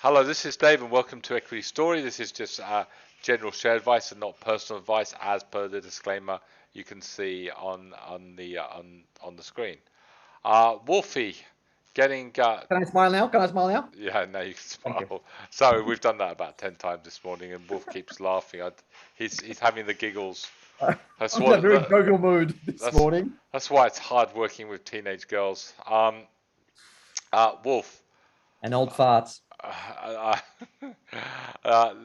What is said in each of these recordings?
Hello, this is Dave, and welcome to Equity Story. This is just general share advice and not personal advice, as per the disclaimer you can see on the screen. Wolfie, getting Can I smile now? Can I smile now? yeah, now you can Thank you. smile. So we've done that about 10 times this morning, and Wolf keeps laughing. He's having the giggles. That's I'm in a what very jovial mood this that's morning. that's why it's hard working with teenage girls. Wolf. And old farts. Uh,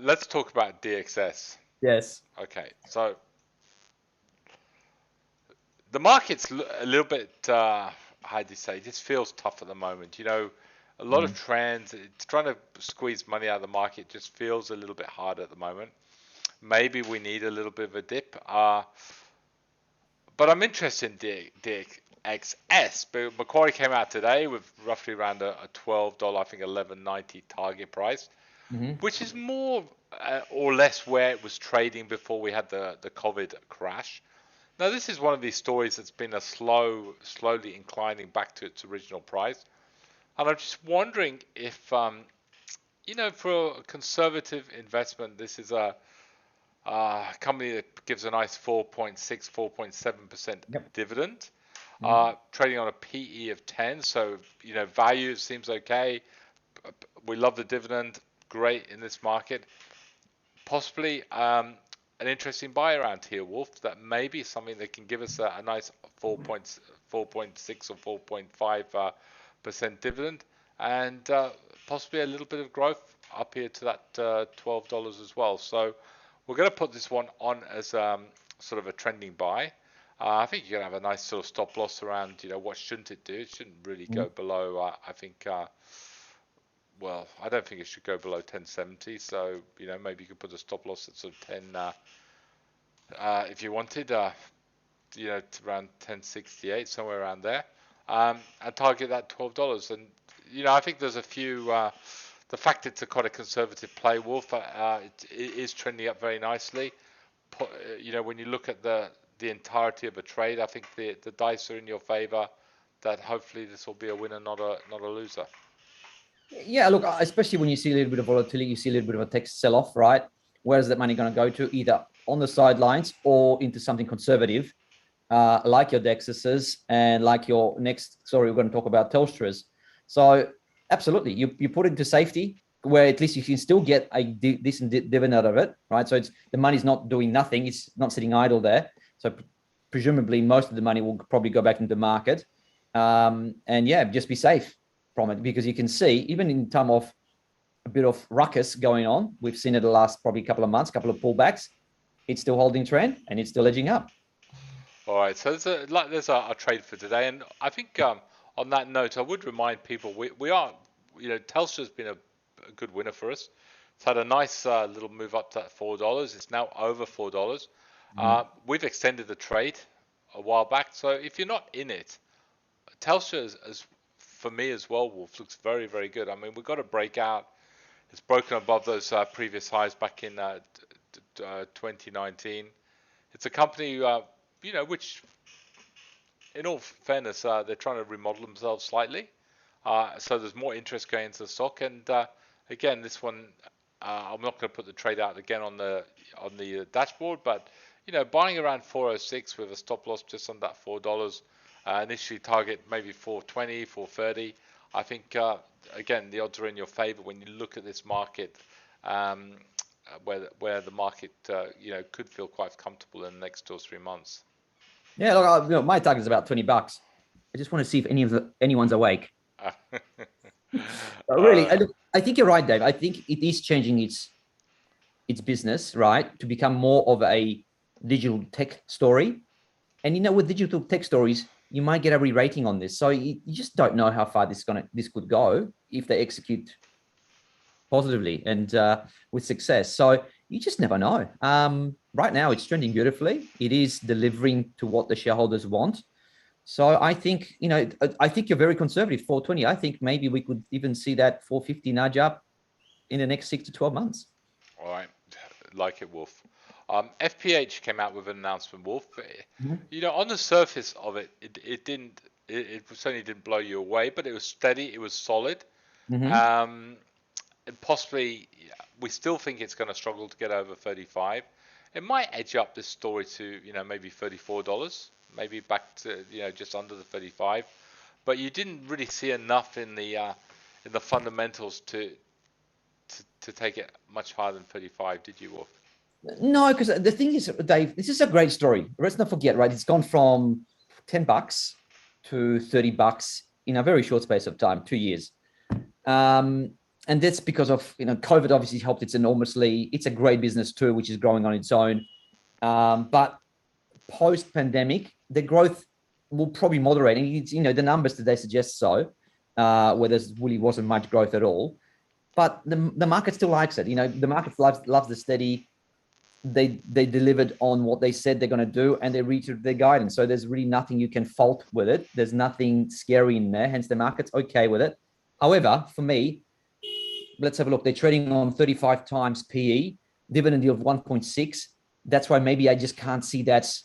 let's talk about DXS. Yes. Okay, so the market's a little bit, how do you say, this feels tough at the moment. A lot of Mm. trends, it's trying to squeeze money out of the market just feels a little bit hard at the moment. Maybe we need a little bit of a dip. But I'm interested in DXS. But Macquarie came out today with roughly around a $12, I think 11.90 target price, hmm which is more or less where it was trading before we had the COVID crash. Now, this is one of these stories that's been slowly inclining back to its original price. And I'm just wondering if, for a conservative investment, this is a company that gives a nice 4.6, 4.7% Yep. dividend, Mm. trading on a PE of 10. So, value seems okay. We love the dividend. Great in this market. Possibly an interesting buy around here, Wolf. That may be something that can give us a nice 4.6 or 4.5 percent dividend, and possibly a little bit of growth up here to that $12 as well. So we're going to put this one on as sort of a trending buy. I think you're going to have a nice sort of stop loss around, what shouldn't it do? It shouldn't really Mm. go below, I think, well, I don't think it should go below 1070. So, maybe you could put a stop loss at sort of 10, if you wanted, around 1068, somewhere around there, and target that $12. And, I think there's a few, the fact it's a quite a conservative play, Wolf, it is trending up very nicely. When you look at the entirety of a trade, I think the dice are in your favor that hopefully this will be a winner, not a loser. Yeah, look, especially when you see a little bit of volatility, you see a little bit of a tech sell off, right? Where's that money going to go to? Either on the sidelines or into something conservative, like your Dexuses and like your next, sorry, we're going to talk about Telstra's. So, absolutely, you put it into safety where at least you can still get a decent dividend out of it, right? So, the money's not doing nothing, it's not sitting idle there. So, presumably, most of the money will probably go back into the market. And yeah, just be safe from it because you can see, even in time of a bit of ruckus going on, we've seen it the last probably couple of months, couple of pullbacks, it's still holding trend and it's still edging up. All right, so there's a trade for today, and I think on that note, I would remind people we are, Telstra's been a good winner for us. It's had a nice little move up to that $4. It's now over $4. Mm. We've extended the trade a while back, so if you're not in it, Telstra as for me as well, Wolf, looks very, very good. I mean, we've got to break out. It's broken above those previous highs back in 2019. It's a company, which in all fairness, they're trying to remodel themselves slightly. So there's more interest going into the stock. And again, this one, I'm not going to put the trade out again on the dashboard, but buying around 406 with a stop loss just on that $4. Initially target maybe 420, 430. I think again the odds are in your favor when you look at this market. Where the market could feel quite comfortable in the next 2 or 3 months. Yeah, look, my target is about $20. I just want to see if anyone's awake. But really, uh, I think you're right, Dave. I think it is changing its business, right, to become more of a digital tech story. And with digital tech stories, you might get a re-rating on this. So you just don't know how far this could go if they execute positively and with success. So you just never know. Right now, it's trending beautifully. It is delivering to what the shareholders want. So I think, I think you're very conservative, 420. I think maybe we could even see that 450 nudge up in the next 6 to 12 months. all right, like it, Wolf. FPH came out with an announcement, Wolf. Mhm. On the surface of it, it didn't. It certainly didn't blow you away, but it was steady. It was solid. Mhm. Um, and possibly we still think it's going to struggle to get over 35. It might edge up this story to, maybe $34, maybe back to, just under the 35. But you didn't really see enough in the fundamentals to take it much higher than 35, did you, Wolf? No, because the thing is, Dave, this is a great story. Let's not forget, right? It's gone from $10 to $30 in a very short space of time, 2 years. And that's because of, COVID obviously helped it enormously. It's a great business too, which is growing on its own. But post-pandemic, the growth will probably moderate. And it's, the numbers today suggest so, where there really wasn't much growth at all. But the market still likes it. The market loves the steady. They delivered on what they said they're going to do, and they reached their guidance. So there's really nothing you can fault with it. There's nothing scary in there. Hence, the market's okay with it. However, for me, let's have a look. They're trading on 35 times PE, dividend yield of 1.6. That's why maybe I just can't see that,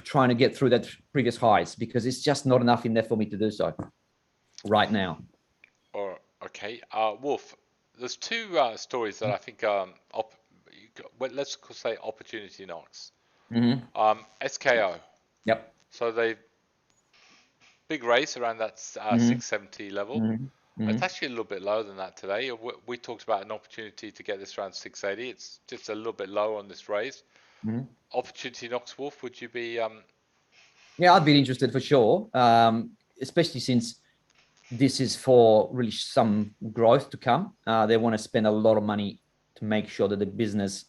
trying to get through that previous highs, because it's just not enough in there for me to do so right now. Okay. Wolf, there's two stories that I think let's say opportunity knocks. SKO. Yep. So they big race around that 670 level. It's actually a little bit lower than that today. We talked about an opportunity to get this around 680. It's just a little bit low on this raise. Opportunity knocks, Wolf. Would you be? Yeah, I'd be interested for sure, especially since this is for really some growth to come. They want to spend a lot of money to make sure that the business,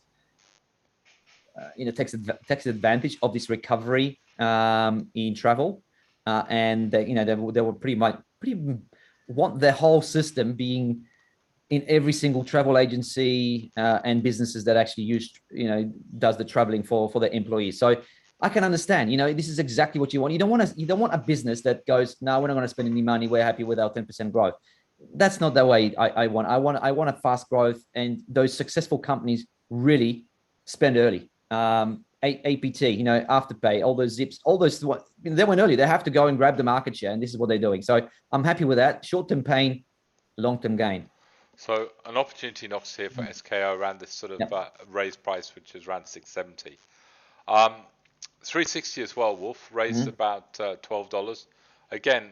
takes advantage of this recovery in travel, and they were pretty want the whole system being in every single travel agency and businesses that actually does the traveling for their employees. So I can understand, this is exactly what you want. You don't want a business that goes, no, we're not going to spend any money. We're happy with our 10% growth. That's not the way I want. I want a fast growth, and those successful companies really spend early. APT, Afterpay, all those Zips, all those, they went early. They have to go and grab the market share, and this is what they're doing. So I'm happy with that. Short-term pain, long-term gain. So an opportunity knocks here for SKO around this sort of raised price, which is around 670. 360 as well, Wolf, raised about $12. Again,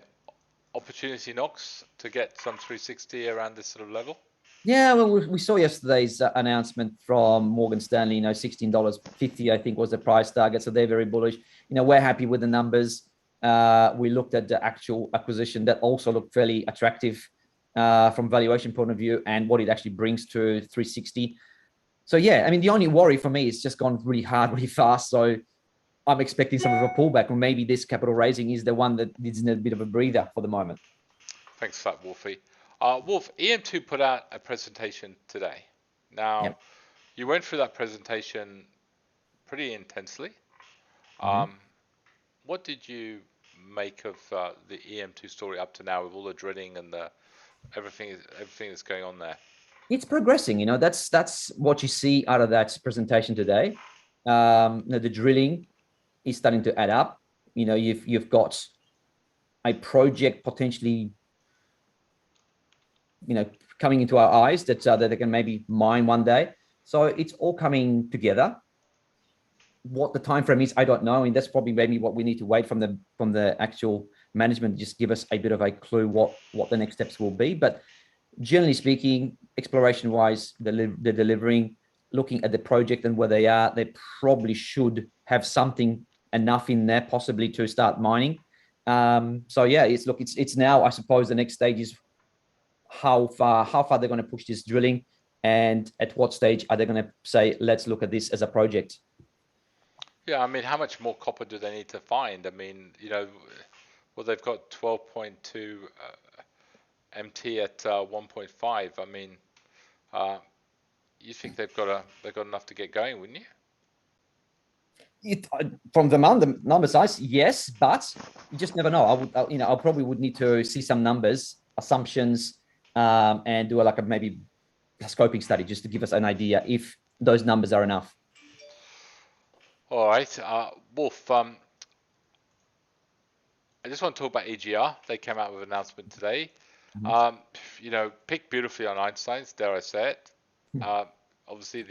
opportunity knocks to get some 360 around this sort of level. Yeah, well, we saw yesterday's announcement from Morgan Stanley. $16.50, I think, was the price target. So they're very bullish. We're happy with the numbers. We looked at the actual acquisition that also looked fairly attractive from valuation point of view, and what it actually brings to 360. So yeah, I mean, the only worry for me is just gone really hard, really fast. So I'm expecting some of a pullback, or maybe this capital raising is the one that needs a bit of a breather for the moment. Thanks for that, Wolfie. Wolf, EM2 put out a presentation today. Now, you went through that presentation pretty intensely. What did you make of the EM2 story up to now, with all the drilling and everything that's going on there? It's progressing. That's what you see out of that presentation today. The drilling is starting to add up. You've got a project potentially, coming into our eyes that they can maybe mine one day. So it's all coming together. What the time frame is, I don't know. I mean, that's probably maybe what we need to wait from the actual management, just give us a bit of a clue what the next steps will be. But generally speaking, exploration wise, they're delivering. Looking at the project and where they are, they probably should have something enough in there possibly to start mining. So yeah, it's now, I suppose, the next stage is how far they're going to push this drilling, and at what stage are they going to say, let's look at this as a project. Yeah, I mean, how much more copper do they need to find? I mean, they've got 12.2 MT at 1.5. I mean, you think they've got enough to get going, wouldn't you? From the number size, yes, but you just never know. I probably would need to see some numbers, assumptions, and do maybe a scoping study just to give us an idea if those numbers are enough. All right, Wolf. I just want to talk about EGR. They came out with an announcement today. Mhm. You know, picked beautifully on Einstein's, dare I say it. Uh, Obviously,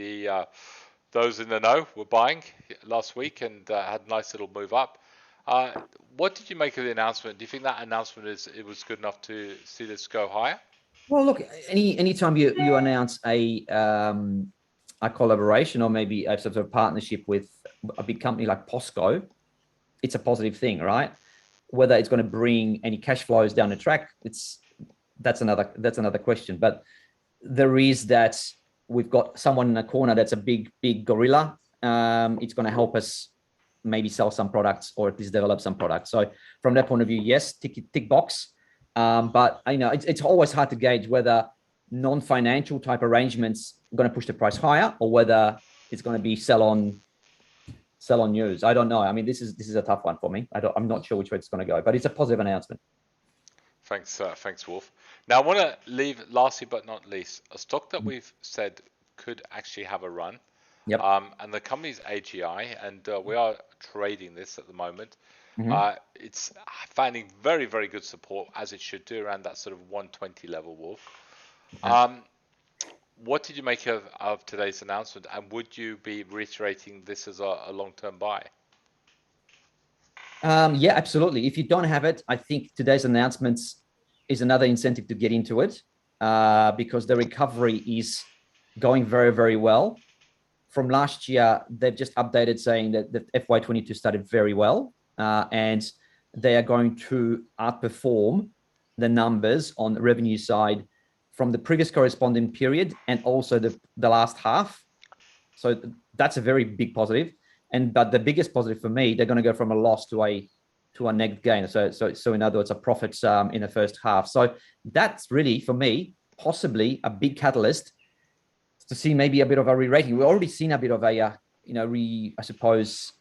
those in the know were buying last week and had a nice little move up. Uh, what did you make of the announcement? Do you think that announcement it was good enough to see this go higher? Well, look, anytime you announce a collaboration or maybe a sort of partnership with a big company like POSCO, it's a positive thing, right? Whether it's going to bring any cash flows down the track, that's another question. But there is that we've got someone in a corner that's a big gorilla. It's going to help us maybe sell some products or at least develop some products. So from that point of view, yes, tick box. But you know, it's always hard to gauge whether non-financial type arrangements are going to push the price higher or whether it's going to be sell on news. I don't know. I mean, this is a tough one for me. I'm not sure which way it's going to go, but it's a positive announcement. Thanks, Wolf. Now, I want to leave, lastly but not least, a stock that we've said could actually have a run. Yep. And the company's AGI, and we are trading this at the moment. Mm-hmm. It's finding very, very good support, as it should do, around that sort of 120 level, Wolf. Okay. What did you make of today's announcement, and would you be reiterating this as a long-term buy? Yeah, absolutely. If you don't have it, I think today's announcements is another incentive to get into it because the recovery is going very, very well. From last year, they've just updated saying that the FY22 started very well and they are going to outperform the numbers on the revenue side from the previous corresponding period and also the last half. So that's a very big positive. But the biggest positive for me, they're going to go from a loss to a net gain. So in other words, a profit in the first half. So that's really for me possibly a big catalyst to see maybe a bit of a re-rating. We've already seen a bit of a I suppose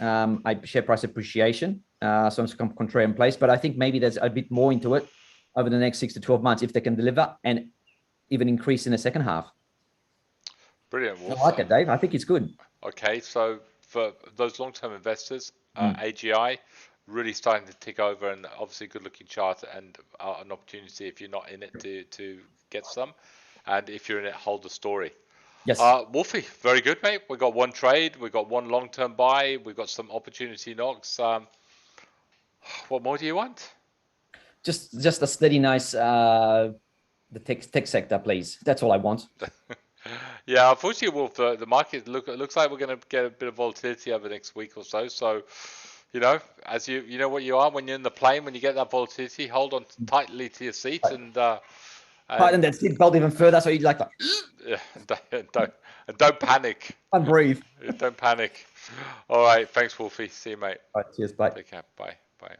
a share price appreciation. Some contrarian place, but I think maybe there's a bit more into it over the next 6 to 12 months if they can deliver and even increase in the second half. Brilliant, I Wolf. like it, Dave. I think it's good. Okay, so for those long-term investors, AGI really starting to tick over, and obviously good-looking chart and an opportunity if you're not in it to get some, and if you're in it, hold the story. Yes. Wolfie, very good, mate. We got one trade, we got one long-term buy, we got some opportunity knocks. What more do you want? Just a steady, nice the tech sector, please. That's all I want. Yeah, unfortunately, Wolf, the market looks like we're going to get a bit of volatility over the next week or so. So, you know, as you know what you are when you're in the plane, when you get that volatility, hold on tightly to your seat and Tighten that seatbelt even further so you like that. Yeah, don't panic. And breathe. Don't panic. All right, thanks, Wolfie. See you, mate. All right, cheers, bye. Take care. Bye. Bye.